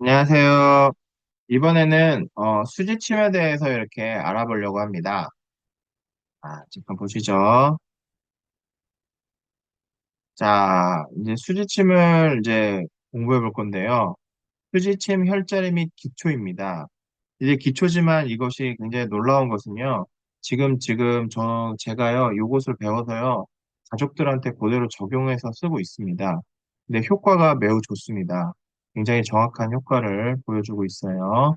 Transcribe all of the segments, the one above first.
안녕하세요. 이번에는 수지침에 대해서 이렇게 알아보려고 합니다. 잠깐 보시죠. 자, 이제 수지침을 이제 공부해 볼 건데요. 수지침 혈자리 및 기초입니다. 이제 기초지만 이것이 굉장히 놀라운 것은요. 지금 제가요, 요것을 배워서요, 가족들한테 그대로 적용해서 쓰고 있습니다. 근데 효과가 매우 좋습니다. 굉장히 정확한 효과를 보여주고 있어요.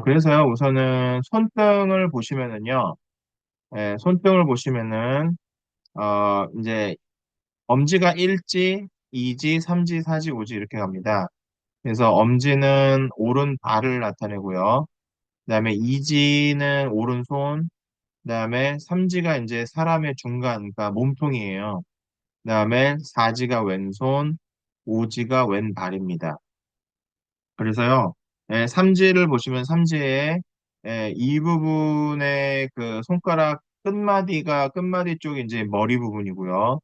그래서요, 우선은 손등을 보시면은요, 손등을 보시면은, 이제 엄지가 1지, 2지, 3지, 4지, 5지 이렇게 갑니다. 그래서 엄지는 오른발을 나타내고요. 그다음에 2지는 오른손, 그다음에 3지가 이제 사람의 중간, 그러니까 몸통이에요. 그다음에 4지가 왼손, 5지가 왼발입니다. 그래서요, 삼지를 보시면 삼지에 이 부분의 그 손가락 끝마디 쪽이 이제 머리 부분이고요.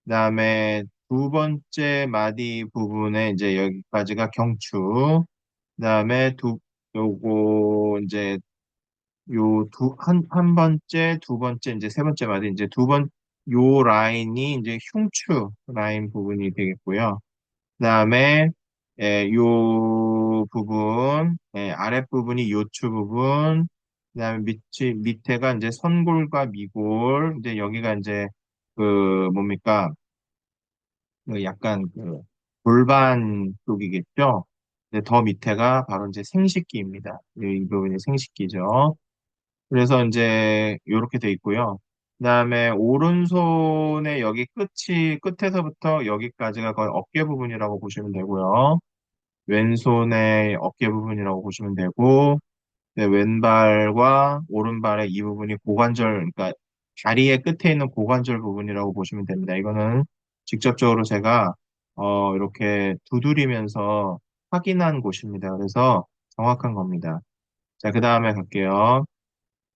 그다음에 두 번째 마디 부분에 이제 여기까지가 경추. 그다음에 요거 이제 한 번째, 두 번째, 이제 세 번째 마디 이제 요 라인이 이제 흉추 라인 부분이 되겠고요. 그다음에 요 부분, 아랫부분이 요추 부분, 그다음에 밑에가 이제 선골과 미골, 이제 여기가 이제 그 뭡니까? 그 약간 그 골반 쪽이겠죠? 더 밑에가 바로 이제 생식기입니다. 이 부분이 생식기죠. 그래서 이제 요렇게 돼 있고요. 그다음에 오른손의 여기 끝에서부터 여기까지가 거의 어깨 부분이라고 보시면 되고요. 왼손의 어깨 부분이라고 보시면 되고, 네, 왼발과 오른발의 이 부분이 고관절, 그러니까 다리의 끝에 있는 고관절 부분이라고 보시면 됩니다. 이거는 직접적으로 제가 이렇게 두드리면서 확인한 곳입니다. 그래서 정확한 겁니다. 자, 그 다음에 갈게요.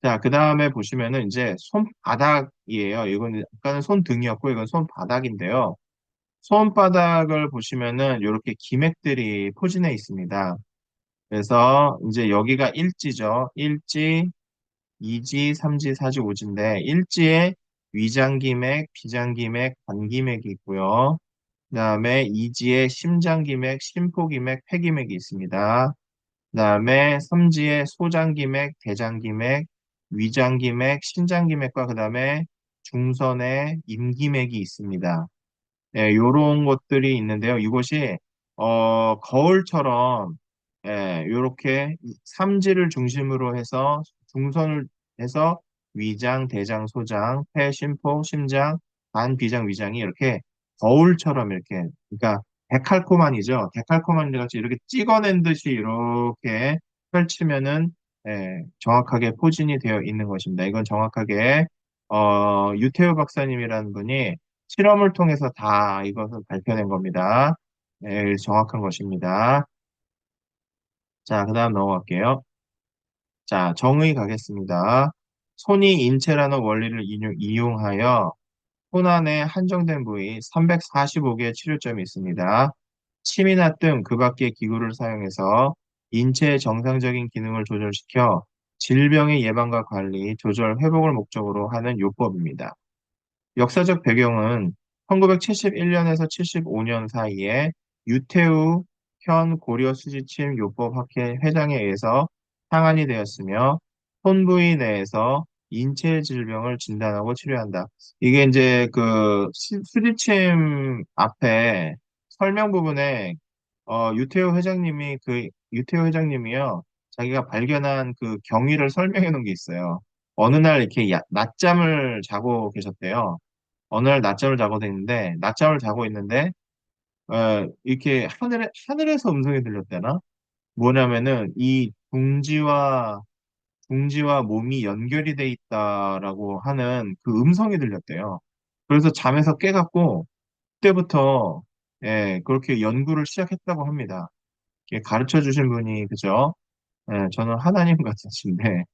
자, 그 다음에 보시면은 이제 손바닥이에요. 이건 아까는 손등이었고, 이건 손바닥인데요. 손바닥을 보시면은 이렇게 기맥들이 포진해 있습니다. 그래서 이제 여기가 일지죠. 일지, 이지, 삼지, 사지, 오지인데 일지에 위장기맥, 비장기맥, 관기맥이 있고요. 그다음에 이지에 심장기맥, 심포기맥, 폐기맥이 있습니다. 그다음에 삼지에 소장기맥, 대장기맥, 위장기맥, 신장기맥과 그다음에 중선에 임기맥이 있습니다. 요런 것들이 있는데요. 이것이, 거울처럼, 요렇게 삼지를 중심으로 해서, 중선을 해서 위장, 대장, 소장, 폐, 심포, 심장, 간, 비장, 위장이 이렇게 거울처럼 이렇게, 그러니까 데칼코마니죠. 데칼코마니 같이 이렇게 찍어낸 듯이 이렇게 펼치면은, 정확하게 포진이 되어 있는 것입니다. 이건 정확하게, 유태우 박사님이라는 분이 실험을 통해서 다 이것을 밝혀낸 겁니다. 네, 정확한 것입니다. 자, 그 다음 넘어갈게요. 자, 정의 가겠습니다. 손이 인체라는 원리를 이용하여 손 안에 한정된 부위 345개의 치료점이 있습니다. 침이나 등 그 밖의 기구를 사용해서 인체의 정상적인 기능을 조절시켜 질병의 예방과 관리, 조절, 회복을 목적으로 하는 요법입니다. 역사적 배경은 1971년에서 75년 사이에 유태우 현 고려수지침 요법학회 회장에 의해서 상한이 되었으며 손부위 내에서 인체 질병을 진단하고 치료한다. 이게 이제 그 수지침 앞에 설명 부분에 유태우 회장님이요, 자기가 발견한 그 경위를 설명해 놓은 게 있어요. 어느 날 이렇게 낮잠을 자고 계셨대요. 어느 날 낮잠을 자고 있는데, 이렇게 하늘에서 음성이 들렸대나? 뭐냐면은, 둥지와 몸이 연결이 돼 있다라고 하는 그 음성이 들렸대요. 그래서 잠에서 깨갖고, 그때부터, 그렇게 연구를 시작했다고 합니다. 이렇게 가르쳐 주신 분이, 그죠? 저는 하나님 같으신데,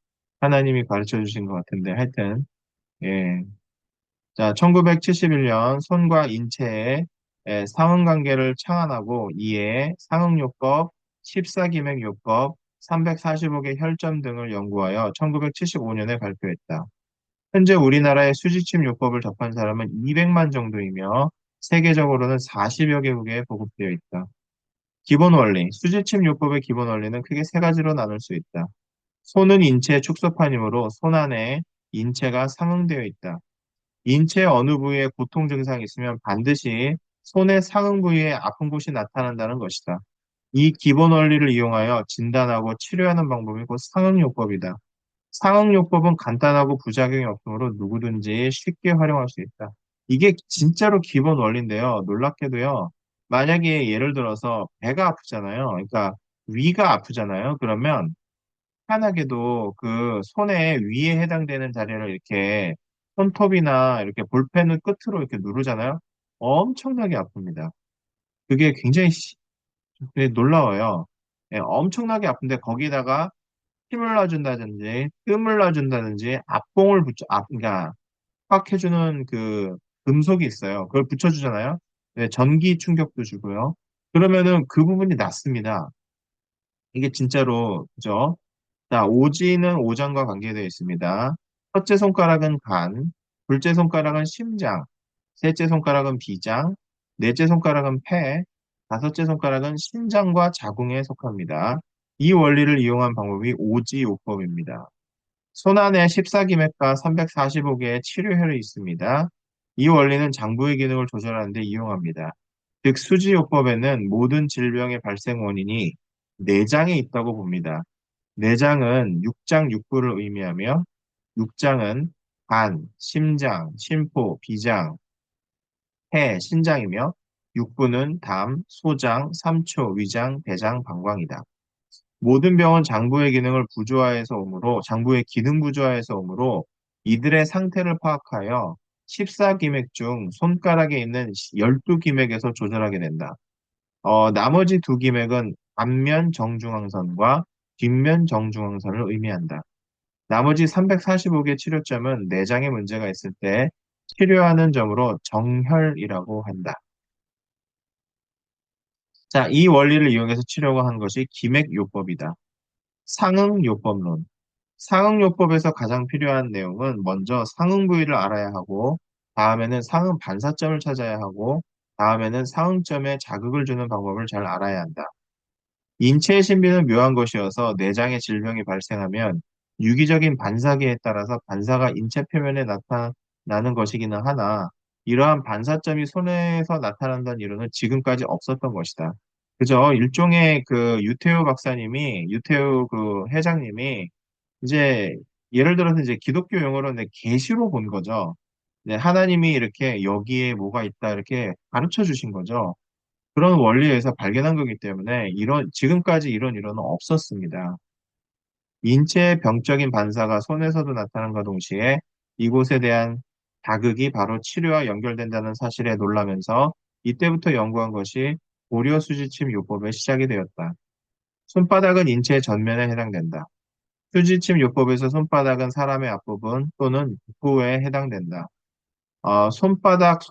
하나님이 가르쳐 주신 것 같은데, 하여튼, 예. 자, 1971년 손과 인체의 상응관계를 창안하고 이에 상응요법, 14기맥요법, 345개 혈점 등을 연구하여 1975년에 발표했다. 현재 우리나라의 수지침요법을 접한 사람은 200만 정도이며 세계적으로는 40여 개국에 보급되어 있다. 기본 원리, 수지침요법의 기본 원리는 크게 세 가지로 나눌 수 있다. 손은 인체의 축소판이므로 손 안에 인체가 상응되어 있다. 인체 어느 부위에 고통 증상이 있으면 반드시 손의 상응 부위에 아픈 곳이 나타난다는 것이다. 이 기본 원리를 이용하여 진단하고 치료하는 방법이 곧 상응요법이다. 상응요법은 간단하고 부작용이 없으므로 누구든지 쉽게 활용할 수 있다. 이게 진짜로 기본 원리인데요. 놀랍게도요. 만약에 예를 들어서 배가 아프잖아요. 그러니까 위가 아프잖아요. 그러면 편하게도 그 손의 위에 해당되는 자리를 이렇게 손톱이나 이렇게 볼펜을 끝으로 이렇게 누르잖아요. 엄청나게 아픕니다. 그게 굉장히 되게 놀라워요. 예, 엄청나게 아픈데 거기다가 힘을 놔준다든지 뜸을 놔준다든지 압봉을 그러니까 확 해주는 그 금속이 있어요. 그걸 붙여주잖아요. 네, 전기 충격도 주고요. 그러면은 그 부분이 낫습니다. 이게 진짜로 그죠? 자, 오지는 오장과 관계되어 있습니다. 첫째 손가락은 간, 둘째 손가락은 심장, 셋째 손가락은 비장, 넷째 손가락은 폐, 다섯째 손가락은 신장과 자궁에 속합니다. 이 원리를 이용한 방법이 오지요법입니다. 손안에 14기맥과 345개의 치료혈이 있습니다. 이 원리는 장부의 기능을 조절하는 데 이용합니다. 즉, 수지요법에는 모든 질병의 발생 원인이 내장에 있다고 봅니다. 내장은 육장 육부를 의미하며 육장은 간, 심장, 심포, 비장, 폐, 신장이며 육부는 담, 소장, 삼초, 위장, 대장, 방광이다. 모든 병은 장부의 기능을 부조화해서 오므로 장부의 기능 부조화해서 오므로 이들의 상태를 파악하여 14기맥 중 손가락에 있는 12기맥에서 조절하게 된다. 나머지 두 기맥은 앞면 정중앙선과 뒷면 정중앙선을 의미한다. 나머지 345개 치료점은 내장에 문제가 있을 때 치료하는 점으로 정혈이라고 한다. 자, 이 원리를 이용해서 치료가 한 것이 기맥요법이다. 상응요법론. 상응요법에서 가장 필요한 내용은 먼저 상응 부위를 알아야 하고, 다음에는 상응 반사점을 찾아야 하고, 다음에는 상응점에 자극을 주는 방법을 잘 알아야 한다. 인체의 신비는 묘한 것이어서 내장의 질병이 발생하면 유기적인 반사계에 따라서 반사가 인체 표면에 나타나는 것이기는 하나 이러한 반사점이 손에서 나타난다는 이론은 지금까지 없었던 것이다. 그죠? 일종의 그 유태우 박사님이, 유태우 그 회장님이 이제 예를 들어서 이제 기독교 용어로는 계시로 본 거죠. 네, 하나님이 이렇게 여기에 뭐가 있다 이렇게 가르쳐 주신 거죠. 그런 원리에서 발견한 거기 때문에 지금까지 이런 이론은 없었습니다. 인체의 병적인 반사가 손에서도 나타난과 동시에 이곳에 대한 자극이 바로 치료와 연결된다는 사실에 놀라면서 이때부터 연구한 것이 고려수지침 요법의 시작이 되었다. 손바닥은 인체의 전면에 해당된다. 수지침 요법에서 손바닥은 사람의 앞부분 또는 복부에 해당된다. 손바닥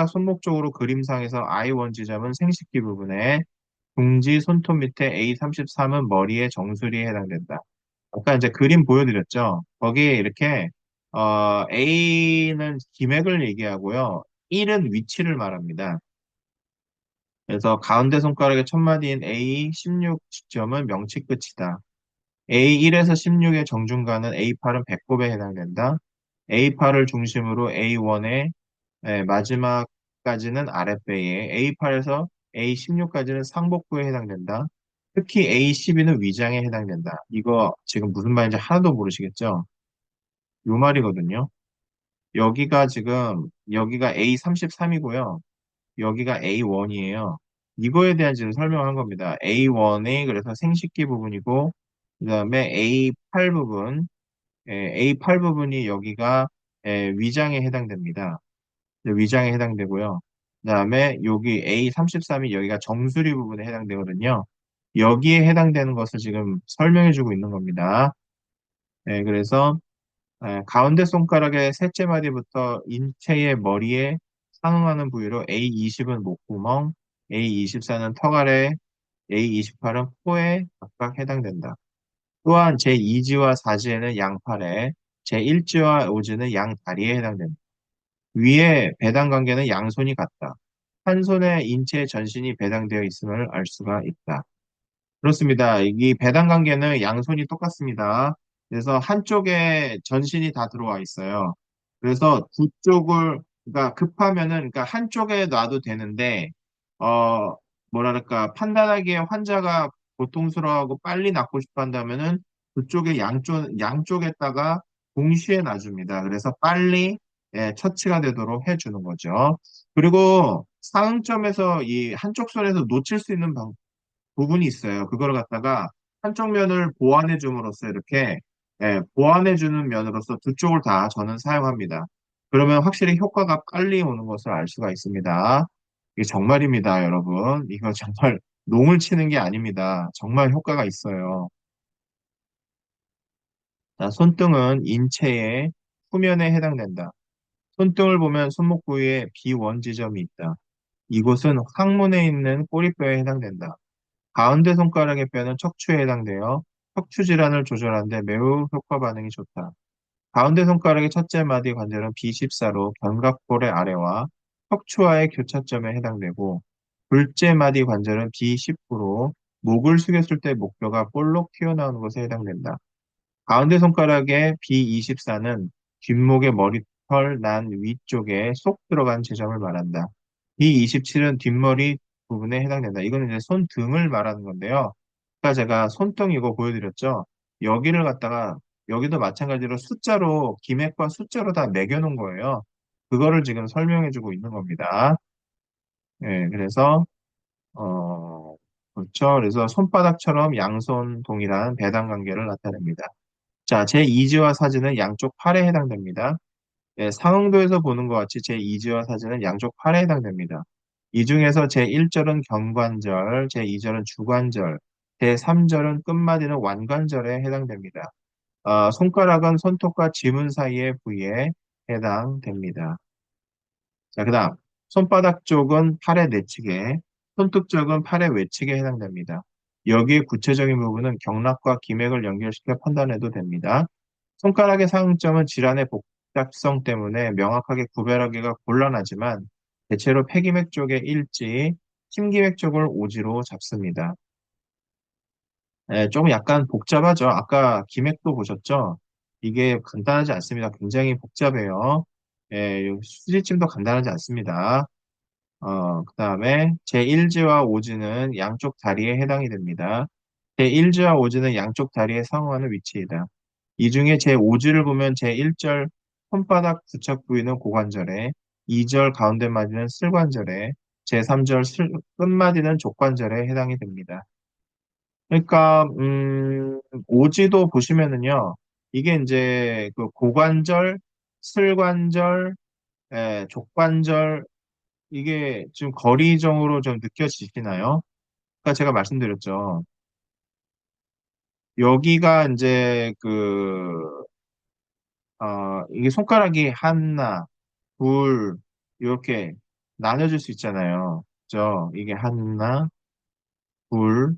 손목 쪽으로 그림상에서 I1 지점은 생식기 부분에 중지 손톱 밑에 A33은 머리의 정수리에 해당된다. 아까 이제 그림 보여드렸죠? 거기에 이렇게, A는 기맥을 얘기하고요. 1은 위치를 말합니다. 그래서 가운데 손가락의 첫마디인 A16 지점은 명치 끝이다. A1에서 16의 정중간은 A8은 배꼽에 해당된다. A8을 중심으로 A1의 마지막까지는 아랫배에, A8에서 A16까지는 상복부에 해당된다. 특히 A12는 위장에 해당된다. 이거 지금 무슨 말인지 하나도 모르시겠죠? 요 말이거든요. 여기가 A33이고요. 여기가 A1이에요. 이거에 대한 지금 설명한 겁니다. A1이 그래서 생식기 부분이고, 그 다음에 A8 부분, A8 부분이 여기가 위장에 해당됩니다. 위장에 해당되고요. 그다음에 여기 A33이 여기가 정수리 부분에 해당되거든요. 여기에 해당되는 것을 지금 설명해주고 있는 겁니다. 그래서 가운데 손가락의 셋째 마디부터 인체의 머리에 상응하는 부위로 A20은 목구멍, A24는 턱 아래, A28은 코에 각각 해당된다. 또한 제2지와 4지에는 양팔에, 제1지와 5지는 양다리에 해당된다. 위의 배당 관계는 양손이 같다. 한 손에 인체 전신이 배당되어 있음을 알 수가 있다. 그렇습니다. 이 배당 관계는 양손이 똑같습니다. 그래서 한쪽에 전신이 다 들어와 있어요. 그래서 두 쪽을, 그러니까 급하면은, 그러니까 한쪽에 놔도 되는데, 어, 뭐랄까, 판단하기에 환자가 고통스러워하고 빨리 낫고 싶어 한다면은 그쪽에 양쪽에다가 동시에 놔줍니다. 그래서 빨리, 처치가 되도록 해주는 거죠. 그리고 상응점에서 이 한쪽 손에서 놓칠 수 있는 부분이 있어요. 그걸 갖다가 한쪽 면을 보완해 줌으로써 이렇게 보완해 주는 면으로서 두 쪽을 다 저는 사용합니다. 그러면 확실히 효과가 빨리 오는 것을 알 수가 있습니다. 이게 정말입니다, 여러분. 이거 정말 농을 치는 게 아닙니다. 정말 효과가 있어요. 자, 손등은 인체의 후면에 해당된다. 손등을 보면 손목 부위에 비원 지점이 있다. 이곳은 항문에 있는 꼬리뼈에 해당된다. 가운데 손가락의 뼈는 척추에 해당되어 척추 질환을 조절하는 데 매우 효과 반응이 좋다. 가운데 손가락의 첫째 마디 관절은 B14로 견갑골의 아래와 척추와의 교차점에 해당되고 둘째 마디 관절은 B19로 목을 숙였을 때 목뼈가 볼록 튀어나오는 것에 해당된다. 가운데 손가락의 B24는 뒷목의 머리털 난 위쪽에 쏙 들어간 지점을 말한다. B27은 뒷머리 부분에 해당된다. 이거는 이제 손등을 말하는 건데요. 아까 제가 손등 이거 보여드렸죠? 여기를 갖다가 여기도 마찬가지로 숫자로 기맥과 숫자로 다 매겨놓은 거예요. 그거를 지금 설명해주고 있는 겁니다. 예, 그래서 그렇죠. 그래서 손바닥처럼 양손 동일한 배당 관계를 나타냅니다. 자, 제2지와 사지는 양쪽 팔에 해당됩니다. 예, 상응도에서 보는 것 같이 제2지와 사지는 양쪽 팔에 해당됩니다. 이 중에서 제1절은 경관절, 제2절은 주관절, 제3절은 끝마디는 완관절에 해당됩니다. 손가락은 손톱과 지문 사이의 부위에 해당됩니다. 자, 그 다음, 손바닥 쪽은 팔의 내측에, 손톱 쪽은 팔의 외측에 해당됩니다. 여기에 구체적인 부분은 경락과 기맥을 연결시켜 판단해도 됩니다. 손가락의 상응점은 질환의 복잡성 때문에 명확하게 구별하기가 곤란하지만 대체로 폐기맥 쪽의 일지, 심기맥 쪽을 오지로 잡습니다. 조금 약간 복잡하죠. 아까 기맥도 보셨죠? 이게 간단하지 않습니다. 굉장히 복잡해요. 수지침도 간단하지 않습니다. 그 다음에 제1지와 오지는 양쪽 다리에 해당이 됩니다. 제1지와 오지는 양쪽 다리에 상호하는 위치이다. 이 중에 제5지를 보면 제1절 손바닥 부착 부위는 고관절에, 2절 가운데 마디는 슬관절에, 제3절 끝마디는 족관절에 해당이 됩니다. 그러니까 오지도 보시면은요. 이게 이제 그 고관절, 슬관절, 족관절 이게 지금 거리적으로 좀 느껴지시나요? 아까 제가 말씀드렸죠. 여기가 이제 이게 손가락이 하나, 둘, 이렇게 나눠질 수 있잖아요. 그죠? 이게 하나, 둘,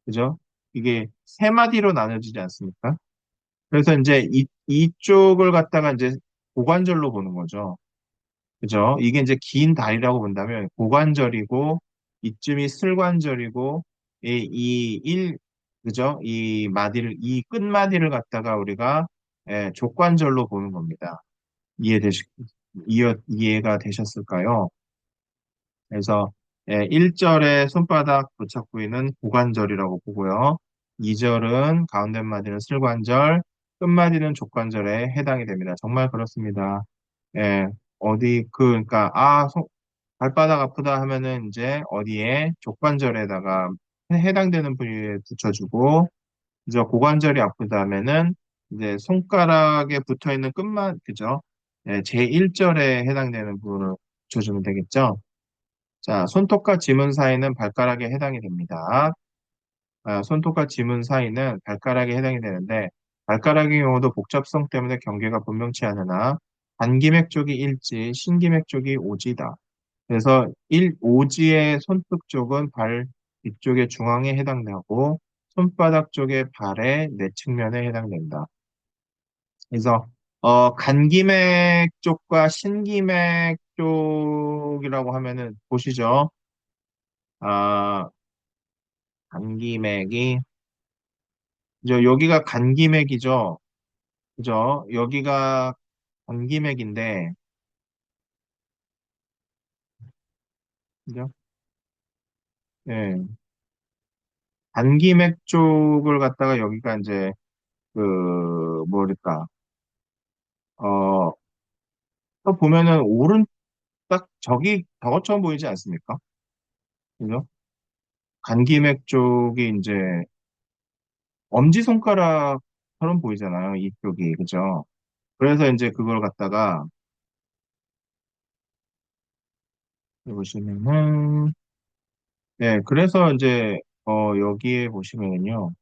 그죠? 이게 세 마디로 나눠지지 않습니까? 그래서 이제 이쪽을 갖다가 이제 고관절로 보는 거죠. 그죠? 이게 이제 긴 다리라고 본다면 고관절이고 이쯤이 슬관절이고 그죠? 이 끝마디를 갖다가 우리가 족관절로 보는 겁니다. 이해되시 이해가 되셨을까요? 그래서 1절의 손바닥 부착 부위는 고관절이라고 보고요. 2절은 가운데 마디는 슬관절, 끝마디는 족관절에 해당이 됩니다. 정말 그렇습니다. 예, 그러니까, 발바닥 아프다 하면은 이제 어디에 족관절에다가 해당되는 부위에 붙여주고, 이제 고관절이 아프다 하면은 이제 손가락에 붙어 있는 그죠? 예, 제1절에 해당되는 부분을 붙여주면 되겠죠? 자, 손톱과 지문 사이는 발가락에 해당이 됩니다. 손톱과 지문 사이는 발가락에 해당이 되는데, 발가락의 경우도 복잡성 때문에 경계가 분명치 않으나, 단기맥 쪽이 일지, 신기맥 쪽이 오지다. 그래서 오지의 손톱 쪽은 뒤쪽의 중앙에 해당되고 손바닥 쪽의 발의 내측면에 해당된다. 그래서 간기맥 쪽과 신기맥 쪽이라고 하면은 보시죠. 아, 간기맥이 여기가 간기맥이죠. 그죠? 여기가 간기맥인데, 그죠? 예. 간기맥 쪽을 갖다가 여기가 이제 그 뭐랄까 어 또 보면은 오른 딱 저기 저것처럼 보이지 않습니까? 그죠? 간기맥 쪽이 이제 엄지손가락처럼 보이잖아요. 이쪽이 그죠? 그래서 이제 그걸 갖다가 보시면은 네 그래서 이제 여기에 보시면은요.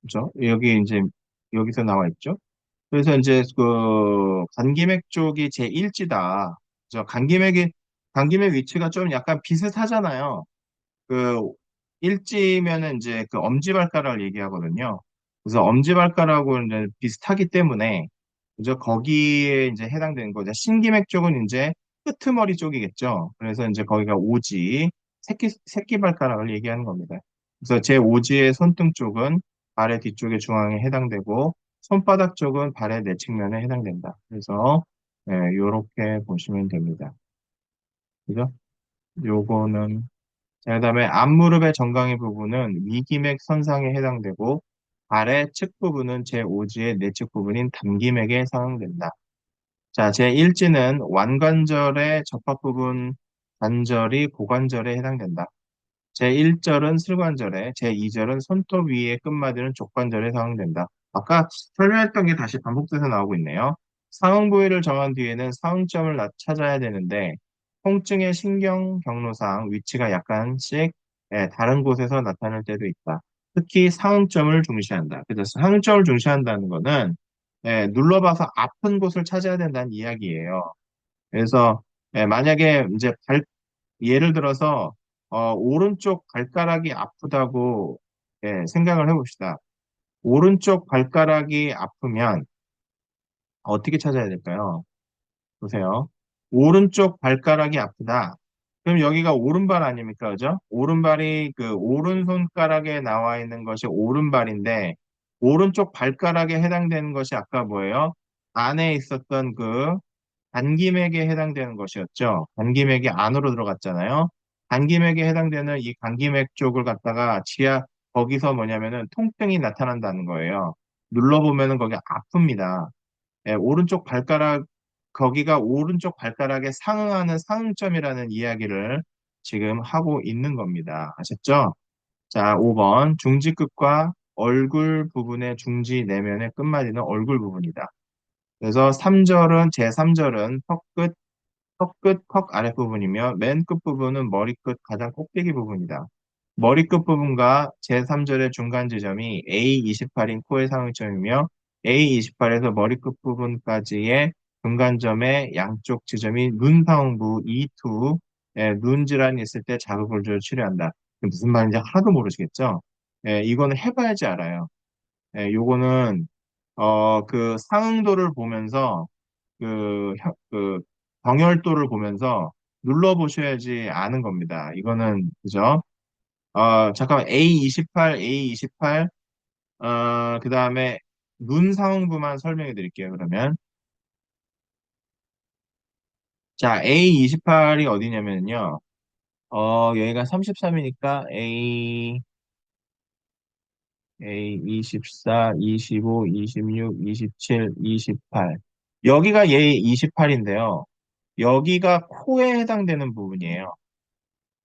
그죠? 여기 이제 여기서 나와 있죠. 그래서 이제 그 간기맥 쪽이 제1지다. 저 간기맥 위치가 좀 약간 비슷하잖아요. 그 일지면은 이제 그 엄지발가락을 얘기하거든요. 그래서 엄지발가락하고 이제 비슷하기 때문에 그죠? 거기에 이제 해당되는 거죠. 신기맥 쪽은 이제 끄트머리 쪽이겠죠. 그래서 이제 거기가 오지 새끼발가락을 얘기하는 겁니다. 그래서 제 오지의 손등 쪽은 발의 뒤쪽의 중앙에 해당되고 손바닥 쪽은 발의 내측면에 해당된다. 그래서 이렇게 보시면 됩니다. 그죠? 요거는 자, 그다음에 앞무릎의 정강이 부분은 위기맥 선상에 해당되고 발의 측 부분은 제5지의 내측 부분인 담기맥에 해당된다. 자, 제1지는 완관절의 접합 부분 관절이 고관절에 해당된다. 제1절은 슬관절에, 제2절은 손톱 위의 끝마디는 족관절에 해당된다. 아까 설명했던 게 다시 반복돼서 나오고 있네요. 상응 부위를 정한 뒤에는 상응점을 찾아야 되는데 통증의 신경 경로상 위치가 약간씩 다른 곳에서 나타날 때도 있다. 특히 상응점을 중시한다. 그래서 상응점을 중시한다는 거는 눌러봐서 아픈 곳을 찾아야 된다는 이야기예요. 그래서 만약에 이제 예를 들어서 오른쪽 발가락이 아프다고 생각을 해봅시다. 오른쪽 발가락이 아프면 어떻게 찾아야 될까요? 보세요. 오른쪽 발가락이 아프다. 그럼 여기가 오른발 아닙니까? 그죠? 오른발이 그 오른손가락에 나와 있는 것이 오른발인데 오른쪽 발가락에 해당되는 것이 아까 뭐예요? 안에 있었던 그 간기맥에 해당되는 것이었죠. 간기맥이 안으로 들어갔잖아요. 간기맥에 해당되는 이 간기맥 쪽을 갖다가 거기서 뭐냐면은 통증이 나타난다는 거예요. 눌러보면은 거기 아픕니다. 오른쪽 발가락, 거기가 오른쪽 발가락에 상응하는 상응점이라는 이야기를 지금 하고 있는 겁니다. 아셨죠? 자, 5번. 중지 끝과 얼굴 부분의 중지 내면의 끝마디는 얼굴 부분이다. 그래서 3절은, 제3절은 턱끝, 턱 아랫부분이며 맨 끝부분은 머리끝 가장 꼭대기 부분이다. 머리끝 부분과 제3절의 중간 지점이 A28인 코의 상위점이며 A28에서 머리끝 부분까지의 중간점의 양쪽 지점이 눈 상부 E2, 눈 질환이 있을 때 자극을 줘 치료한다. 이게 무슨 말인지 하나도 모르시겠죠? 이거는 해봐야지 알아요. 요거는 그 상응도를 보면서 그 병열도를 보면서 눌러보셔야지 아는 겁니다. 이거는 그죠? 잠깐만 A28, A28 그 다음에 눈 상응부만 설명해 드릴게요. 그러면 자 A28이 어디냐면요. 여기가 33이니까 A24, 25, 26, 27, 28 여기가 얘 28인데요. 여기가 코에 해당되는 부분이에요.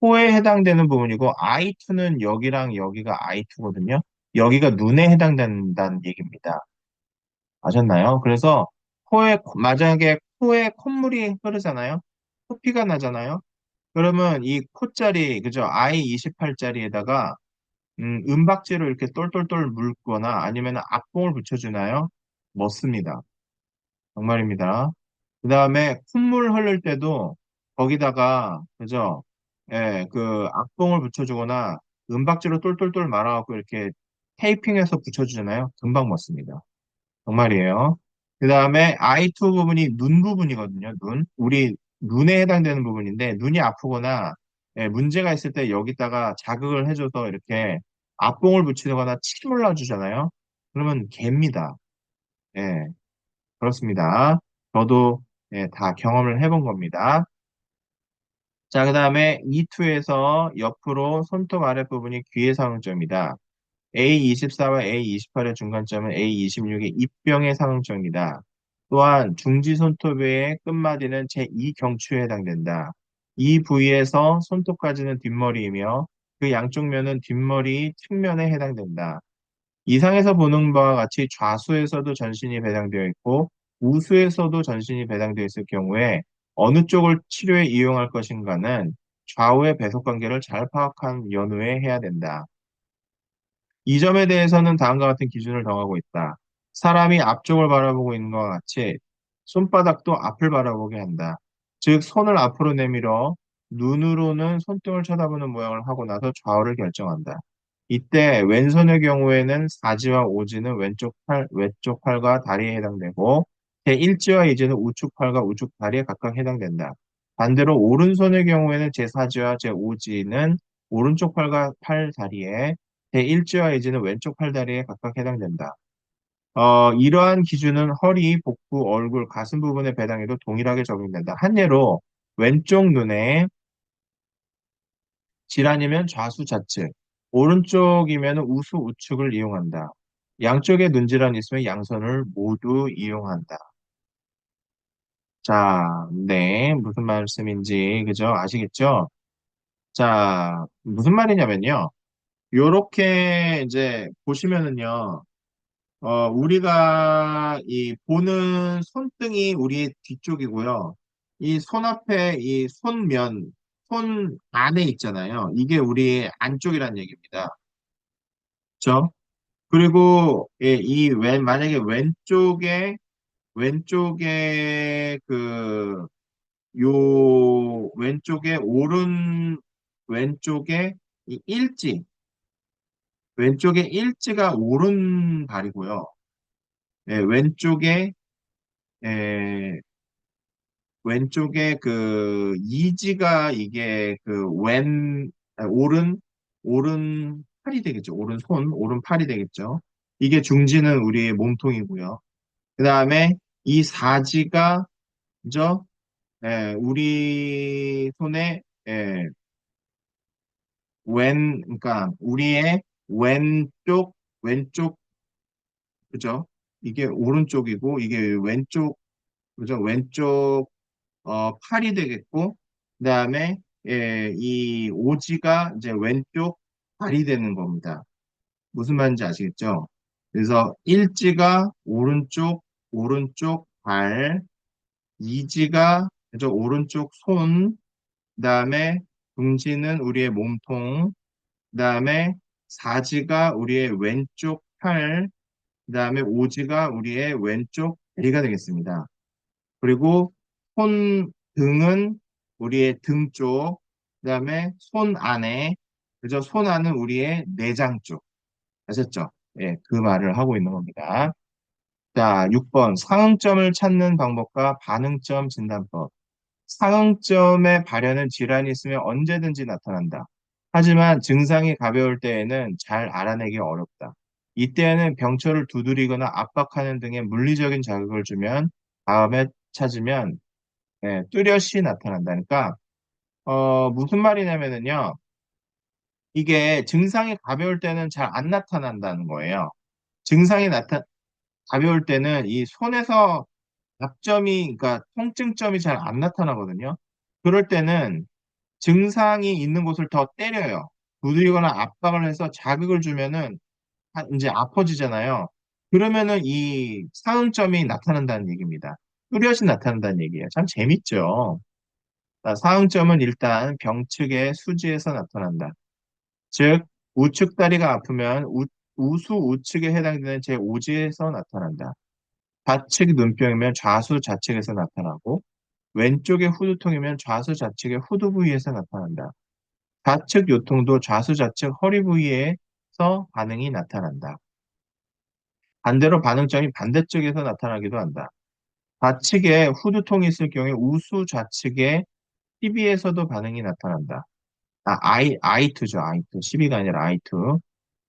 코에 해당되는 부분이고 I2는 여기랑 여기가 I2거든요. 여기가 눈에 해당된다는 얘기입니다. 아셨나요? 그래서 만약에 코에 콧물이 흐르잖아요. 코피가 나잖아요. 그러면 이 코자리, 그죠? I28자리에다가 은박지로 이렇게 똘똘똘 물거나 아니면 앞봉을 붙여주나요? 멋습니다. 정말입니다. 그다음에 콧물 흘릴 때도 거기다가 그죠? 예, 그 악봉을 붙여주거나 은박지로 똘똘똘 말아갖고 이렇게 테이핑해서 붙여주잖아요. 금방 멎습니다. 정말이에요. 그다음에 I2 부분이 눈 부분이거든요. 눈. 우리 눈에 해당되는 부분인데 눈이 아프거나 예, 문제가 있을 때 여기다가 자극을 해줘서 이렇게 앞봉을 붙이거나 침을 놔주잖아요. 그러면 개입니다. 예, 그렇습니다. 저도 예, 다 경험을 해본 겁니다. 자, 그 다음에 E2에서 옆으로 손톱 아랫부분이 귀의 상응점이다. A24와 A28의 중간점은 A26의 입병의 상응점이다. 또한 중지 손톱의 끝마디는 제2경추에 해당된다. 이 부위에서 손톱까지는 뒷머리이며 그 양쪽 면은 뒷머리 측면에 해당된다. 이상에서 보는 바와 같이 좌수에서도 전신이 배당되어 있고 우수에서도 전신이 배당되어 있을 경우에 어느 쪽을 치료에 이용할 것인가는 좌우의 배속 관계를 잘 파악한 연후에 해야 된다. 이 점에 대해서는 다음과 같은 기준을 정하고 있다. 사람이 앞쪽을 바라보고 있는 것과 같이 손바닥도 앞을 바라보게 한다. 즉, 손을 앞으로 내밀어 눈으로는 손등을 쳐다보는 모양을 하고 나서 좌우를 결정한다. 이때 왼손의 경우에는 사지와 오지는 왼쪽 팔과 다리에 해당되고 제1지와 2지는 우측 팔과 우측 다리에 각각 해당된다. 반대로 오른손의 경우에는 제4지와 제5지는 오른쪽 팔과 팔 다리에 제1지와 2지는 왼쪽 팔다리에 각각 해당된다. 이러한 기준은 허리, 복부, 얼굴, 가슴 부분의 배당에도 동일하게 적용된다. 한 예로 왼쪽 눈에 질환이면 좌수 좌측, 오른쪽이면 우수 우측을 이용한다. 양쪽에 눈질환이 있으면 양손을 모두 이용한다. 자, 네, 무슨 말씀인지 그죠? 아시겠죠? 자, 무슨 말이냐면요. 요렇게 이제 보시면은요. 우리가 이 보는 손등이 우리의 뒤쪽이고요. 이 손 앞에 이 손면, 손 안에 있잖아요. 이게 우리의 안쪽이란 얘기입니다. 그렇죠? 그리고 예, 만약에 왼쪽에 왼쪽에 왼쪽에 이 왼쪽에 일지가 오른발이고요. 예, 예, 왼쪽에 그 이지가 이게 오른 팔이 되겠죠. 오른팔이 되겠죠. 이게 중지는 우리의 몸통이고요. 그 다음에 이 사지가, 그죠? 예, 우리 손의, 예, 그러니까 우리의 왼쪽, 그죠? 이게 오른쪽이고, 이게 그죠? 왼쪽 팔이 되겠고, 그다음에 이 오지가 이제 왼쪽 발이 되는 겁니다. 무슨 말인지 아시겠죠? 그래서 일지가 오른쪽 발, 이지가 그죠? 오른쪽 손, 그다음에 중지는 우리의 몸통, 그다음에 사지가 우리의 왼쪽 팔, 그다음에 오지가 우리의 왼쪽 다리가 되겠습니다. 그리고 등은 우리의 등 쪽, 그다음에 손 안에, 그죠? 손 안은 우리의 내장 쪽. 아셨죠? 예, 그 말을 하고 있는 겁니다. 자, 6번. 상응점을 찾는 방법과 반응점 진단법. 상응점의 발현은 질환이 있으면 언제든지 나타난다. 하지만 증상이 가벼울 때에는 잘 알아내기 어렵다. 이때에는 병철을 두드리거나 압박하는 등의 물리적인 자극을 주면 다음에 찾으면 예, 뚜렷이 나타난다. 그러니까 무슨 말이냐면은요. 이게 증상이 가벼울 때는 잘 안 나타난다는 거예요. 증상이 가벼울 때는 이 손에서 그러니까 통증점이 잘 안 나타나거든요. 그럴 때는 증상이 있는 곳을 더 때려요. 두드리거나 압박을 해서 자극을 주면은 이제 아파지잖아요. 그러면은 이 사음점이 나타난다는 얘기입니다. 뚜렷이 나타난다는 얘기예요. 참 재밌죠. 자, 사응점은 일단 병측의 수지에서 나타난다. 즉, 우측 다리가 아프면 우수 우측에 해당되는 제5지에서 나타난다. 좌측 눈병이면 좌수 좌측에서 나타나고, 왼쪽에 후두통이면 좌수 좌측의 후두 부위에서 나타난다. 좌측 요통도 좌수 좌측 허리 부위에서 반응이 나타난다. 반대로 반응점이 반대쪽에서 나타나기도 한다. 좌측에 후두통이 있을 경우에 우수 좌측에 TV에서도 반응이 나타난다. I2죠, I2. 12가 아니라 I2.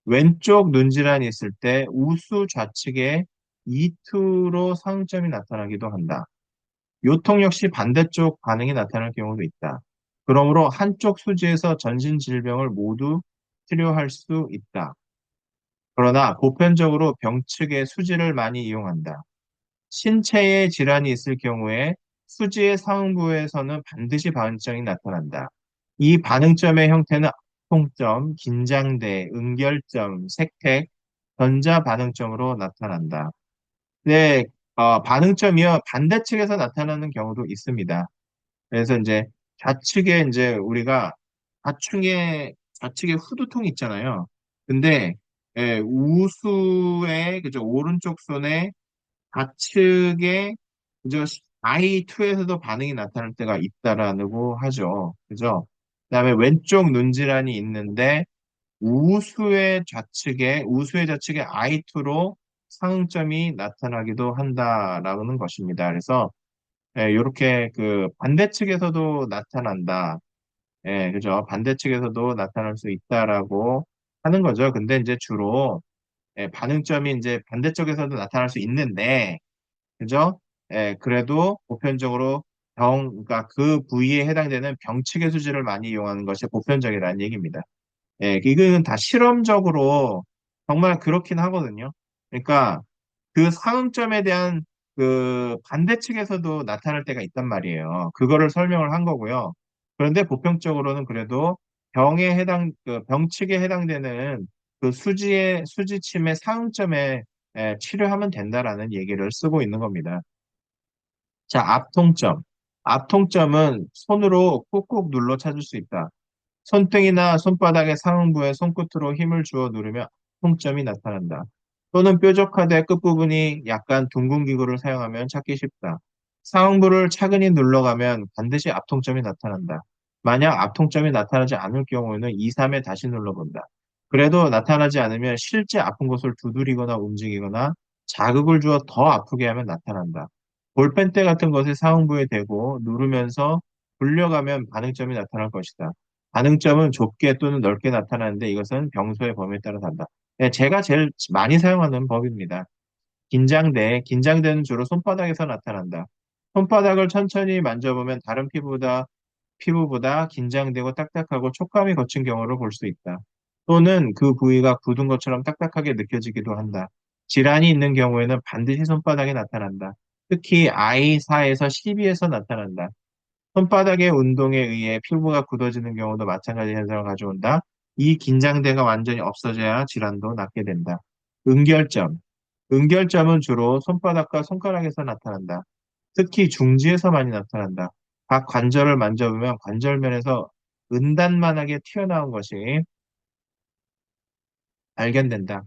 왼쪽 눈질환이 있을 때 우수 좌측에 E2로 상점이 나타나기도 한다. 요통 역시 반대쪽 반응이 나타날 경우도 있다. 그러므로 한쪽 수지에서 전신 질병을 모두 치료할 수 있다. 그러나 보편적으로 병측의 수지를 많이 이용한다. 신체에 질환이 있을 경우에 수지의 상부에서는 반드시 반응점이 나타난다. 이 반응점의 형태는 통점, 긴장대, 응결점, 색택, 전자 반응점으로 나타난다. 네, 반응점이요 반대측에서 나타나는 경우도 있습니다. 그래서 이제 좌측에 이제 우리가 좌측에 후두통이 있잖아요. 근데 우수의 그죠 오른쪽 손에 좌측에 그죠 I2에서도 반응이 나타날 때가 있다라고 하죠. 그죠? 그다음에 왼쪽 눈질환이 있는데 우수의 좌측에 I2로 상응점이 나타나기도 한다라는 것입니다. 그래서 이렇게 그 반대측에서도 나타난다. 그죠? 반대측에서도 나타날 수 있다라고 하는 거죠. 근데 이제 주로 반응점이 이제 반대쪽에서도 나타날 수 있는데, 그죠? 그래도 보편적으로 그러니까 그 부위에 해당되는 병측의 수지를 많이 이용하는 것이 보편적이라는 얘기입니다. 이거는 다 실험적으로 정말 그렇긴 하거든요. 그러니까 그 상응점에 대한 그 반대측에서도 나타날 때가 있단 말이에요. 그거를 설명을 한 거고요. 그런데 보편적으로는 그래도 그 병측에 해당되는 그 수지침의 상응점에 치료하면 된다라는 얘기를 쓰고 있는 겁니다. 자, 앞통점. 앞통점은 손으로 꾹꾹 눌러 찾을 수 있다. 손등이나 손바닥의 상부에 손끝으로 힘을 주어 누르면 통점이 나타난다. 또는 뾰족하되 끝부분이 약간 둥근 기구를 사용하면 찾기 쉽다. 상부를 차근히 눌러가면 반드시 앞통점이 나타난다. 만약 앞통점이 나타나지 않을 경우에는 2, 3에 다시 눌러본다. 그래도 나타나지 않으면 실제 아픈 곳을 두드리거나 움직이거나 자극을 주어 더 아프게 하면 나타난다. 볼펜대 같은 것을 상부에 대고 누르면서 굴려가면 반응점이 나타날 것이다. 반응점은 좁게 또는 넓게 나타나는데 이것은 병소의 범위에 따라 다르다. 네, 제가 제일 많이 사용하는 법입니다. 긴장대는 주로 손바닥에서 나타난다. 손바닥을 천천히 만져보면 다른 피부보다 긴장되고 딱딱하고 촉감이 거친 경우를 볼 수 있다. 또는 그 부위가 굳은 것처럼 딱딱하게 느껴지기도 한다. 질환이 있는 경우에는 반드시 손바닥에 나타난다. 특히 I4에서 12에서 나타난다. 손바닥의 운동에 의해 피부가 굳어지는 경우도 마찬가지 현상을 가져온다. 이 긴장대가 완전히 없어져야 질환도 낫게 된다. 응결점. 응결점은 주로 손바닥과 손가락에서 나타난다. 특히 중지에서 많이 나타난다. 각 관절을 만져보면 관절면에서 은단만하게 튀어나온 것이 발견된다.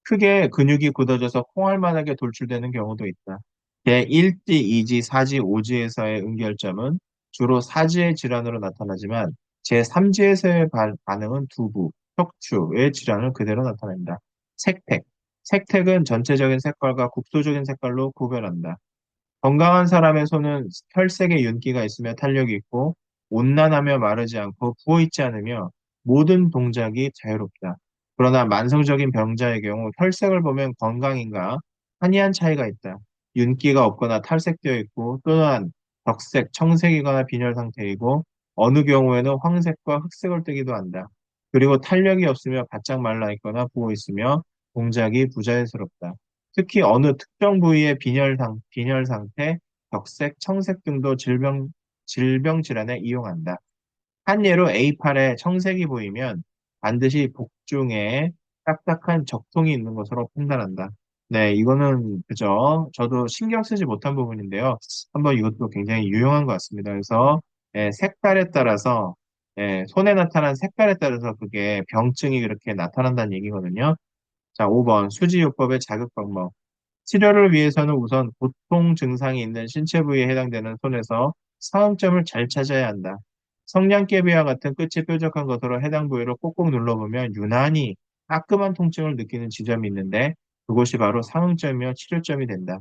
크게 근육이 굳어져서 콩알만하게 돌출되는 경우도 있다. 제1지, 2지, 4지, 5지에서의 응결점은 주로 사지의 질환으로 나타나지만 제3지에서의 반응은 두부, 척추의 질환을 그대로 나타낸다. 색택. 색택은 전체적인 색깔과 국소적인 색깔로 구별한다. 건강한 사람의 손은 혈색에 윤기가 있으며 탄력이 있고 온난하며 마르지 않고 부어있지 않으며 모든 동작이 자유롭다. 그러나 만성적인 병자의 경우 혈색을 보면 건강인가 한이한 차이가 있다. 윤기가 없거나 탈색되어 있고 또한 적색, 청색이거나 빈혈 상태이고 어느 경우에는 황색과 흑색을 띠기도 한다. 그리고 탄력이 없으며 바짝 말라 있거나 부어 있으며 동작이 부자연스럽다. 특히 어느 특정 부위의 빈혈 상태, 적색, 청색 등도 질병 질환에 이용한다. 한 예로 A8에 청색이 보이면 반드시 복중에 딱딱한 적통이 있는 것으로 판단한다. 네, 이거는 그죠. 저도 신경 쓰지 못한 부분인데요. 한번 이것도 굉장히 유용한 것 같습니다. 그래서 색깔에 따라서 손에 나타난 색깔에 따라서 그게 병증이 그렇게 나타난다는 얘기거든요. 자, 5번 수지요법의 자극 방법. 치료를 위해서는 우선 고통 증상이 있는 신체 부위에 해당되는 손에서 사음점을 잘 찾아야 한다. 성냥개비와 같은 끝이 뾰족한 것으로 해당 부위를 꼭꼭 눌러보면 유난히 따끔한 통증을 느끼는 지점이 있는데 그곳이 바로 상응점이며 치료점이 된다.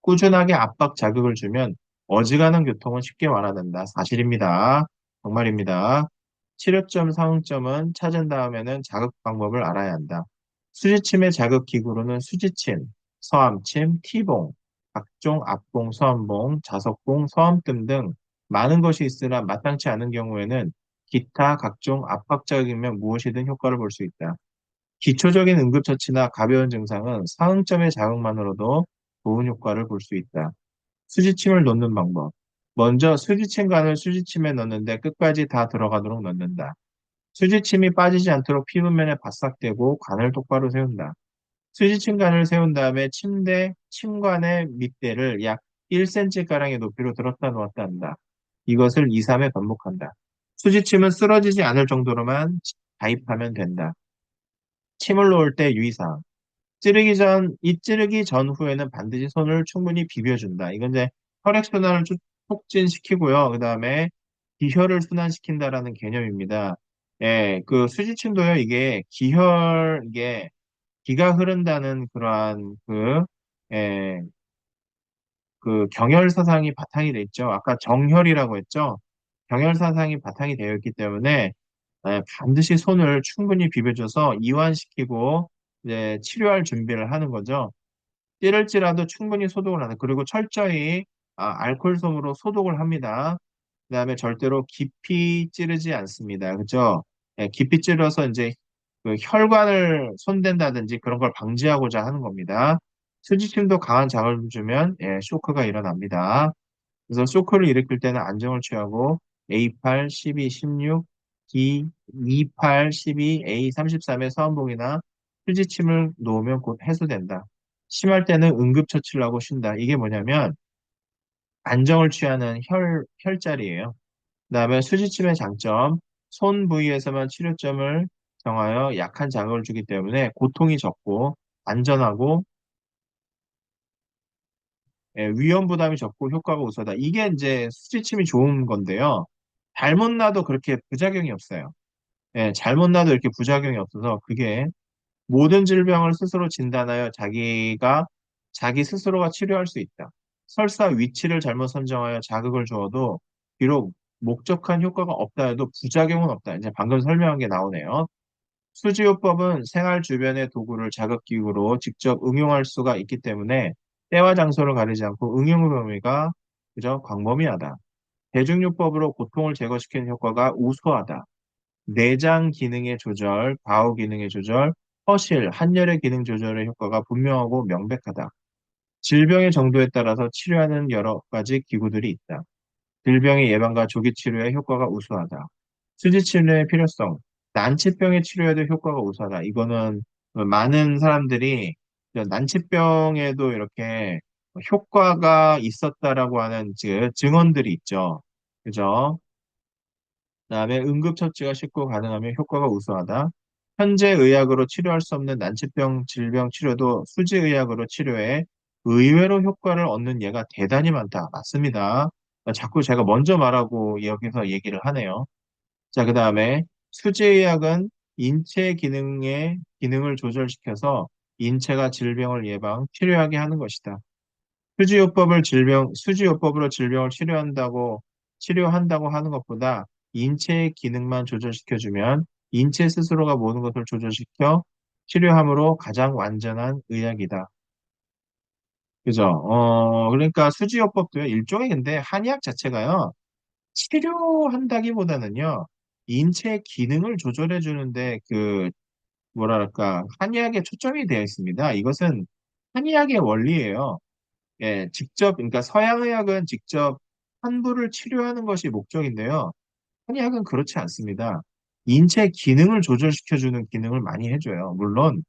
꾸준하게 압박 자극을 주면 어지간한 교통은 쉽게 완화된다. 사실입니다. 정말입니다. 치료점, 상응점은 찾은 다음에는 자극 방법을 알아야 한다. 수지침의 자극 기구로는 수지침, 서암침, 티봉, 각종 압봉, 서암봉, 자석봉, 서암뜸 등 많은 것이 있으나 마땅치 않은 경우에는 기타 각종 압박 자극이면 무엇이든 효과를 볼 수 있다. 기초적인 응급처치나 가벼운 증상은 상응점의 자극만으로도 좋은 효과를 볼 수 있다. 수지침을 놓는 방법. 먼저 수지침관을 수지침에 넣는데 끝까지 다 들어가도록 넣는다. 수지침이 빠지지 않도록 피부면에 바싹 대고 관을 똑바로 세운다. 수지침관을 세운 다음에 침관의 밑대를 약 1cm가량의 높이로 들었다 놓았다 한다. 이것을 2, 3회 반복한다. 수지침은 쓰러지지 않을 정도로만 가입하면 된다. 침을 놓을 때 유의사항. 이 찌르기 전후에는 반드시 손을 충분히 비벼준다. 이건 이제 혈액순환을 촉진시키고요. 그 다음에 기혈을 순환시킨다라는 개념입니다. 예, 그 수지침도요, 이게 기가 흐른다는 그러한 예, 그 경혈사상이 바탕이 돼 있죠. 아까 정혈이라고 했죠. 경혈사상이 바탕이 되어 있기 때문에 반드시 손을 충분히 비벼줘서 이완시키고 이제 치료할 준비를 하는 거죠. 찌를지라도 충분히 소독을 하는, 그리고 철저히 알코올솜으로 소독을 합니다. 그다음에 절대로 깊이 찌르지 않습니다. 그죠? 예, 깊이 찌르서 이제 그 혈관을 손댄다든지 그런 걸 방지하고자 하는 겁니다. 수지침도 강한 자극을 주면 쇼크가 일어납니다. 그래서 쇼크를 일으킬 때는 안정을 취하고 A8, 12, 16, D28, 12, A33의 서원봉이나 휴지침을 놓으면 곧 해소된다. 심할 때는 응급처치를 하고 쉰다. 이게 뭐냐면 안정을 취하는 혈자리예요. 그다음에 수지침의 장점, 손 부위에서만 치료점을 정하여 약한 자극을 주기 때문에 고통이 적고 안전하고 위험 부담이 적고 효과가 우수하다. 이게 이제 수지침이 좋은 건데요. 잘못 놔도 그렇게 부작용이 없어요. 잘못 놔도 이렇게 부작용이 없어서 그게 모든 질병을 스스로 진단하여 자기 스스로가 치료할 수 있다. 설사 위치를 잘못 선정하여 자극을 주어도 비록 목적한 효과가 없다 해도 부작용은 없다. 이제 방금 설명한 게 나오네요. 수지요법은 생활 주변의 도구를 자극기구로 직접 응용할 수가 있기 때문에 때와 장소를 가리지 않고 응용 범위가 그저 광범위하다. 대중요법으로 고통을 제거시키는 효과가 우수하다. 내장 기능의 조절, 바후 기능의 조절, 허실, 한열의 기능 조절의 효과가 분명하고 명백하다. 질병의 정도에 따라서 치료하는 여러 가지 기구들이 있다. 질병의 예방과 조기 치료에 효과가 우수하다. 수지 치료의 필요성, 난치병의 치료에도 효과가 우수하다. 이거는 많은 사람들이 난치병에도 이렇게 효과가 있었다라고 하는 증언들이 있죠. 그죠? 그다음에 응급처치가 쉽고 가능하며 효과가 우수하다. 현재 의학으로 치료할 수 없는 난치병 질병 치료도 수지의학으로 치료해 의외로 효과를 얻는 예가 대단히 많다. 맞습니다. 자꾸 제가 먼저 말하고 여기서 얘기를 하네요. 자, 그다음에 수지의학은 인체 기능의 기능을 조절시켜서 인체가 질병을 예방, 치료하게 하는 것이다. 수지요법으로 질병을 치료한다고 하는 것보다 인체의 기능만 조절시켜주면 인체 스스로가 모든 것을 조절시켜 치료함으로 가장 완전한 의학이다. 그죠? 그러니까 수지요법도요, 일종의 근데 한의학 자체가요, 치료한다기보다는요, 인체의 기능을 조절해주는데 뭐랄까, 한의학에 초점이 되어 있습니다. 이것은 한의학의 원리예요. 그러니까 서양의학은 직접 환부를 치료하는 것이 목적인데요. 한의학은 그렇지 않습니다. 인체 기능을 조절시켜주는 기능을 많이 해줘요. 물론,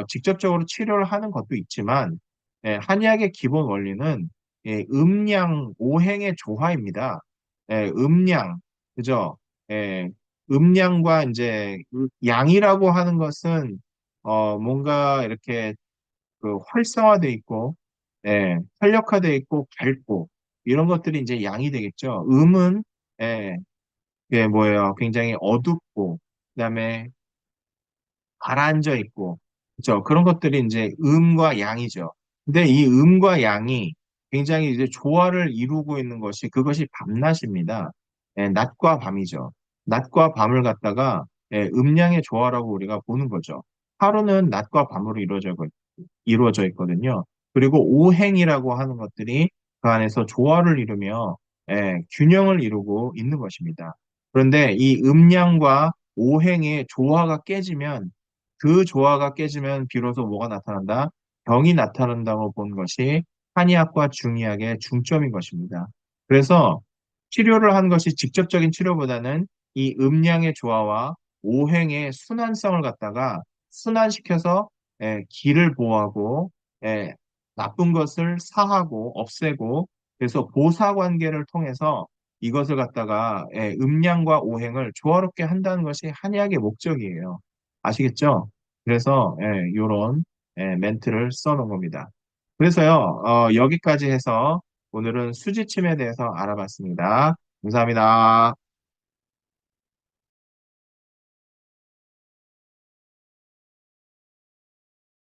직접적으로 치료를 하는 것도 있지만, 한의학의 기본 원리는 음양, 오행의 조화입니다. 음양, 그죠? 예, 음양과 이제 양이라고 하는 것은 뭔가 이렇게 그 활성화돼 있고, 활력화돼 있고, 밝고, 이런 것들이 이제 양이 되겠죠. 음은, 예, 뭐예요? 굉장히 어둡고, 그다음에 가라앉아 있고, 그죠? 그런 것들이 이제 음과 양이죠. 근데 이 음과 양이 굉장히 이제 조화를 이루고 있는 것이 그것이 밤낮입니다. 낮과 밤이죠. 낮과 밤을 갖다가 음양의 조화라고 우리가 보는 거죠. 하루는 낮과 밤으로 이루어져 있거든요. 그리고 오행이라고 하는 것들이 그 안에서 조화를 이루며 균형을 이루고 있는 것입니다. 그런데 이 음양과 오행의 조화가 깨지면 그 조화가 깨지면 비로소 뭐가 나타난다? 병이 나타난다고 본 것이 한의학과 중의학의 중점인 것입니다. 그래서 치료를 한 것이 직접적인 치료보다는 이 음양의 조화와 오행의 순환성을 갖다가 순환시켜서 기를 보호하고 나쁜 것을 사하고 없애고 그래서 보사 관계를 통해서 이것을 갖다가 음양과 오행을 조화롭게 한다는 것이 한의학의 목적이에요. 아시겠죠? 그래서 이런 멘트를 써놓은 겁니다. 그래서요, 여기까지 해서 오늘은 수지침에 대해서 알아봤습니다. 감사합니다.